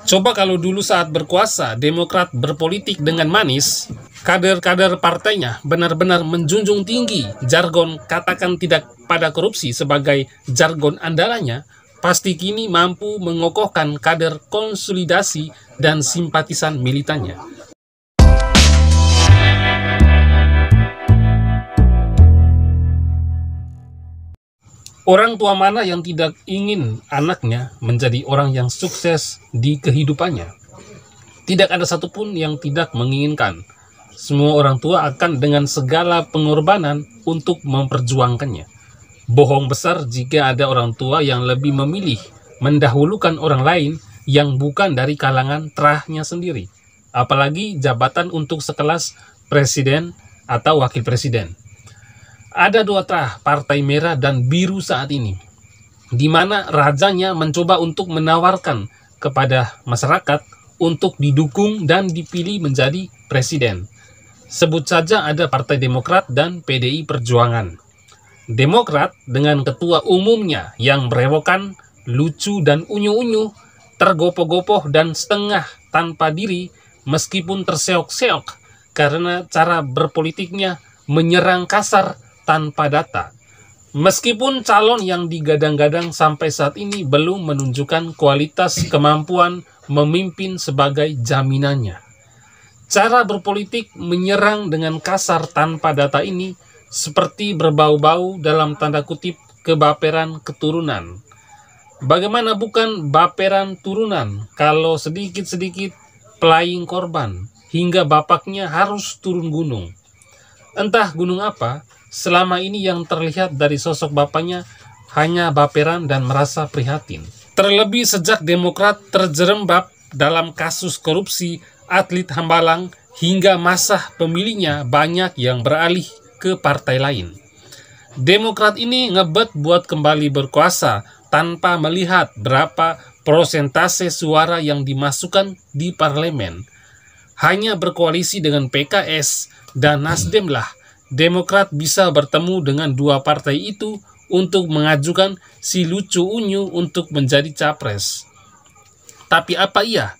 Coba kalau dulu saat berkuasa, Demokrat berpolitik dengan manis, kader-kader partainya benar-benar menjunjung tinggi jargon katakan tidak pada korupsi sebagai jargon andalanya, pasti kini mampu mengokohkan kader konsolidasi dan simpatisan militannya. Orang tua mana yang tidak ingin anaknya menjadi orang yang sukses di kehidupannya? Tidak ada satupun yang tidak menginginkan. Semua orang tua akan dengan segala pengorbanan untuk memperjuangkannya. Bohong besar jika ada orang tua yang lebih memilih mendahulukan orang lain yang bukan dari kalangan terahnya sendiri. Apalagi jabatan untuk sekelas presiden atau wakil presiden. Ada dua terah, Partai Merah dan Biru saat ini, di mana rajanya mencoba untuk menawarkan kepada masyarakat untuk didukung dan dipilih menjadi presiden. Sebut saja ada Partai Demokrat dan PDI Perjuangan. Demokrat dengan ketua umumnya yang berewokan, lucu dan unyu-unyu, tergopoh-gopoh dan setengah tanpa diri meskipun terseok-seok karena cara berpolitiknya menyerang kasar tanpa data. Meskipun calon yang digadang-gadang sampai saat ini belum menunjukkan kualitas kemampuan memimpin sebagai jaminannya. Cara berpolitik menyerang dengan kasar tanpa data ini seperti berbau-bau dalam tanda kutip kebaperan keturunan. Bagaimana bukan baperan turunan kalau sedikit-sedikit pelaying korban hingga bapaknya harus turun gunung. Entah gunung apa, selama ini yang terlihat dari sosok bapaknya hanya baperan dan merasa prihatin. Terlebih sejak Demokrat terjerembab dalam kasus korupsi atlet Hambalang hingga masa pemilihnya banyak yang beralih ke partai lain. Demokrat ini ngebet buat kembali berkuasa tanpa melihat berapa persentase suara yang dimasukkan di parlemen. Hanya berkoalisi dengan PKS dan Nasdem lah Demokrat bisa bertemu dengan dua partai itu untuk mengajukan si lucu unyu untuk menjadi capres. Tapi apa iya?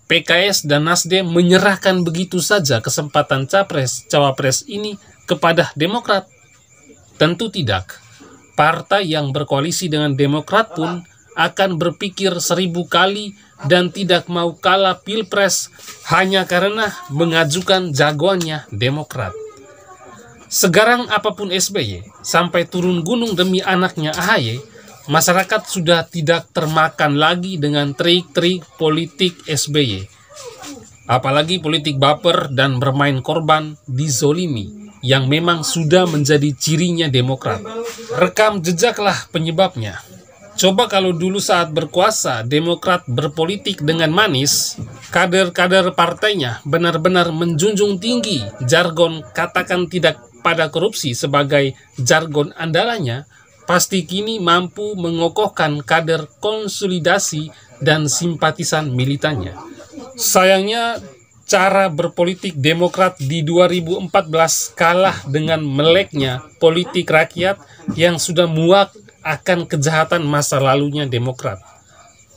PKS dan Nasdem menyerahkan begitu saja kesempatan capres-cawapres ini kepada Demokrat? Tentu tidak. Partai yang berkoalisi dengan Demokrat pun akan berpikir 1000 kali dan tidak mau kalah pilpres hanya karena mengajukan jagoannya Demokrat. Segarang apapun SBY, sampai turun gunung demi anaknya AHY, masyarakat sudah tidak termakan lagi dengan trik-trik politik SBY. Apalagi politik baper dan bermain korban dizolimi, yang memang sudah menjadi cirinya Demokrat. Rekam jejaklah penyebabnya. Coba kalau dulu saat berkuasa, Demokrat berpolitik dengan manis, kader-kader partainya benar-benar menjunjung tinggi jargon katakan tidak pada korupsi sebagai jargon andalanya, pasti kini mampu mengokohkan kader konsolidasi dan simpatisan militannya. Sayangnya, cara berpolitik Demokrat di 2014 kalah dengan meleknya politik rakyat yang sudah muak akan kejahatan masa lalunya Demokrat.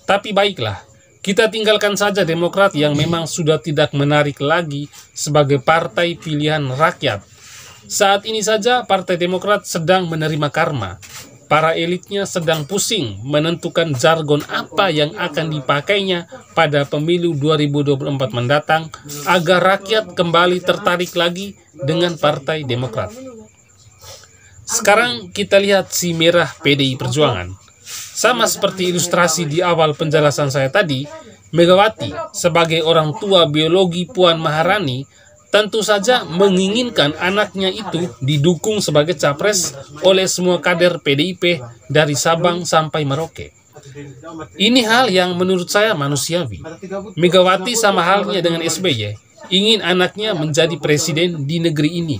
Tapi baiklah, kita tinggalkan saja Demokrat yang memang sudah tidak menarik lagi sebagai partai pilihan rakyat. Saat ini saja Partai Demokrat sedang menerima karma. Para elitnya sedang pusing menentukan jargon apa yang akan dipakainya pada pemilu 2024 mendatang agar rakyat kembali tertarik lagi dengan Partai Demokrat. Sekarang kita lihat si merah PDI Perjuangan. Sama seperti ilustrasi di awal penjelasan saya tadi, Megawati sebagai orang tua biologi Puan Maharani tentu saja menginginkan anaknya itu didukung sebagai capres oleh semua kader PDIP dari Sabang sampai Merauke. Ini hal yang menurut saya manusiawi. Megawati sama halnya dengan SBY, ingin anaknya menjadi presiden di negeri ini.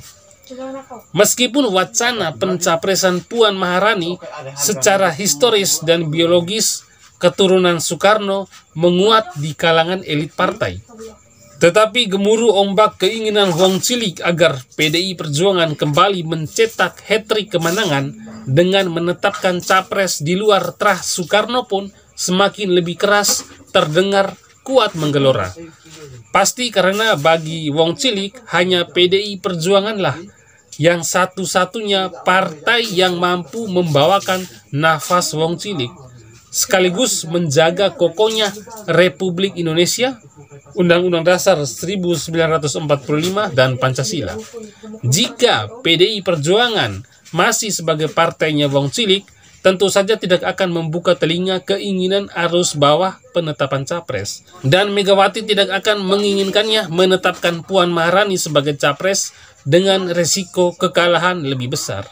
Meskipun wacana pencapresan Puan Maharani secara historis dan biologis keturunan Soekarno menguat di kalangan elit partai, tetapi gemuruh ombak keinginan Wong Cilik agar PDI Perjuangan kembali mencetak hat-trick kemenangan dengan menetapkan capres di luar terah Soekarno pun semakin lebih keras terdengar kuat menggelora. Pasti karena bagi Wong Cilik hanya PDI Perjuanganlah yang satu-satunya partai yang mampu membawakan nafas Wong Cilik, sekaligus menjaga kokohnya Republik Indonesia, Undang-Undang Dasar 1945 dan Pancasila. Jika PDI Perjuangan masih sebagai partainya Wong Cilik, tentu saja tidak akan membuka telinga keinginan arus bawah penetapan capres. Dan Megawati tidak akan menginginkannya menetapkan Puan Maharani sebagai capres dengan resiko kekalahan lebih besar.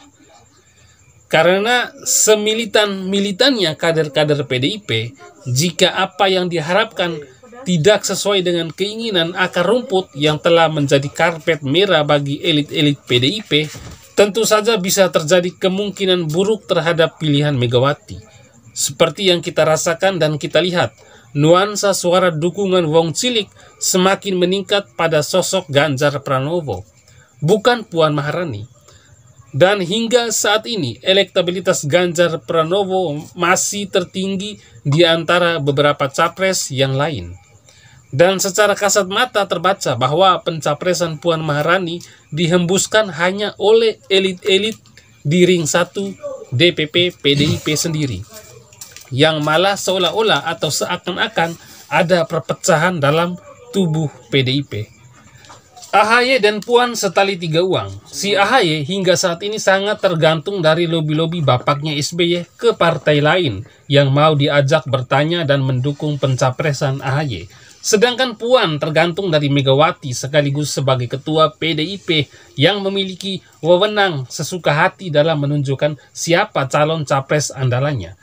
Karena semilitan-militannya kader-kader PDIP, jika apa yang diharapkan tidak sesuai dengan keinginan akar rumput yang telah menjadi karpet merah bagi elit-elit PDIP, tentu saja bisa terjadi kemungkinan buruk terhadap pilihan Megawati. Seperti yang kita rasakan dan kita lihat, nuansa suara dukungan Wong Cilik semakin meningkat pada sosok Ganjar Pranowo, bukan Puan Maharani. Dan hingga saat ini, elektabilitas Ganjar Pranowo masih tertinggi di antara beberapa capres yang lain. Dan secara kasat mata terbaca bahwa pencapresan Puan Maharani dihembuskan hanya oleh elit-elit di ring 1 DPP PDIP sendiri, yang malah seolah-olah atau seakan-akan ada perpecahan dalam tubuh PDIP. AHY dan Puan setali tiga uang. Si AHY hingga saat ini sangat tergantung dari lobi-lobi bapaknya SBY ke partai lain yang mau diajak bertanya dan mendukung pencapresan AHY. Sedangkan Puan tergantung dari Megawati sekaligus sebagai ketua PDIP yang memiliki wewenang sesuka hati dalam menunjukkan siapa calon capres andalannya.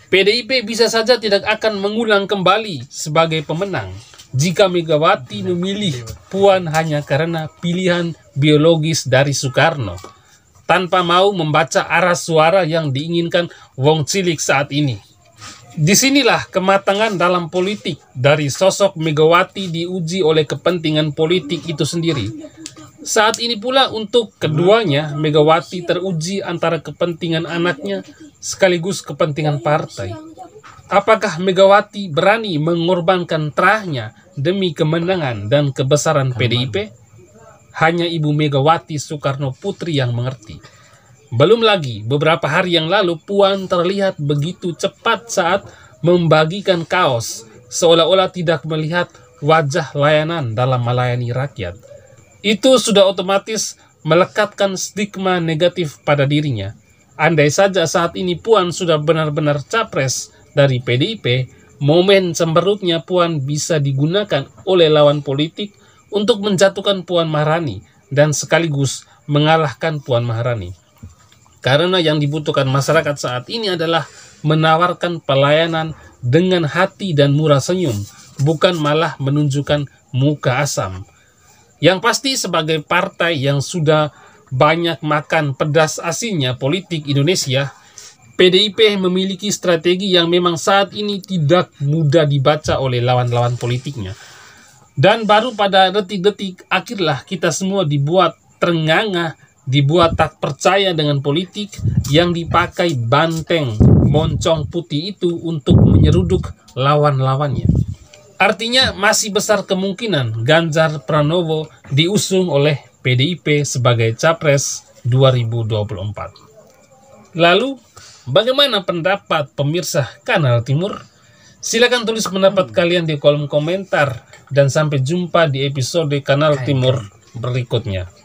PDIP bisa saja tidak akan mengulang kembali sebagai pemenang jika Megawati memilih Puan hanya karena pilihan biologis dari Soekarno, tanpa mau membaca arah suara yang diinginkan Wong Cilik saat ini. Disinilah kematangan dalam politik dari sosok Megawati diuji oleh kepentingan politik itu sendiri. Saat ini pula untuk keduanya, Megawati teruji antara kepentingan anaknya sekaligus kepentingan partai. Apakah Megawati berani mengorbankan terahnya demi kemenangan dan kebesaran PDIP? Hanya Ibu Megawati Soekarno Putri yang mengerti. Belum lagi, beberapa hari yang lalu Puan terlihat begitu cepat saat membagikan kaos, seolah-olah tidak melihat wajah layanan dalam melayani rakyat. Itu sudah otomatis melekatkan stigma negatif pada dirinya. Andai saja saat ini Puan sudah benar-benar capres dari PDIP, momen cemberutnya Puan bisa digunakan oleh lawan politik untuk menjatuhkan Puan Maharani dan sekaligus mengalahkan Puan Maharani. Karena yang dibutuhkan masyarakat saat ini adalah menawarkan pelayanan dengan hati dan murah senyum, bukan malah menunjukkan muka asam. Yang pasti sebagai partai yang sudah banyak makan pedas asinnya politik Indonesia, PDIP memiliki strategi yang memang saat ini tidak mudah dibaca oleh lawan-lawan politiknya. Dan baru pada detik-detik akhirlah kita semua dibuat terengah-engah, dibuat tak percaya dengan politik yang dipakai banteng moncong putih itu untuk menyeruduk lawan-lawannya. Artinya masih besar kemungkinan Ganjar Pranowo diusung oleh PDIP sebagai capres 2024. Lalu, bagaimana pendapat pemirsa Kanal Timur? Silakan tulis pendapat kalian di kolom komentar dan sampai jumpa di episode Kanal Timur berikutnya.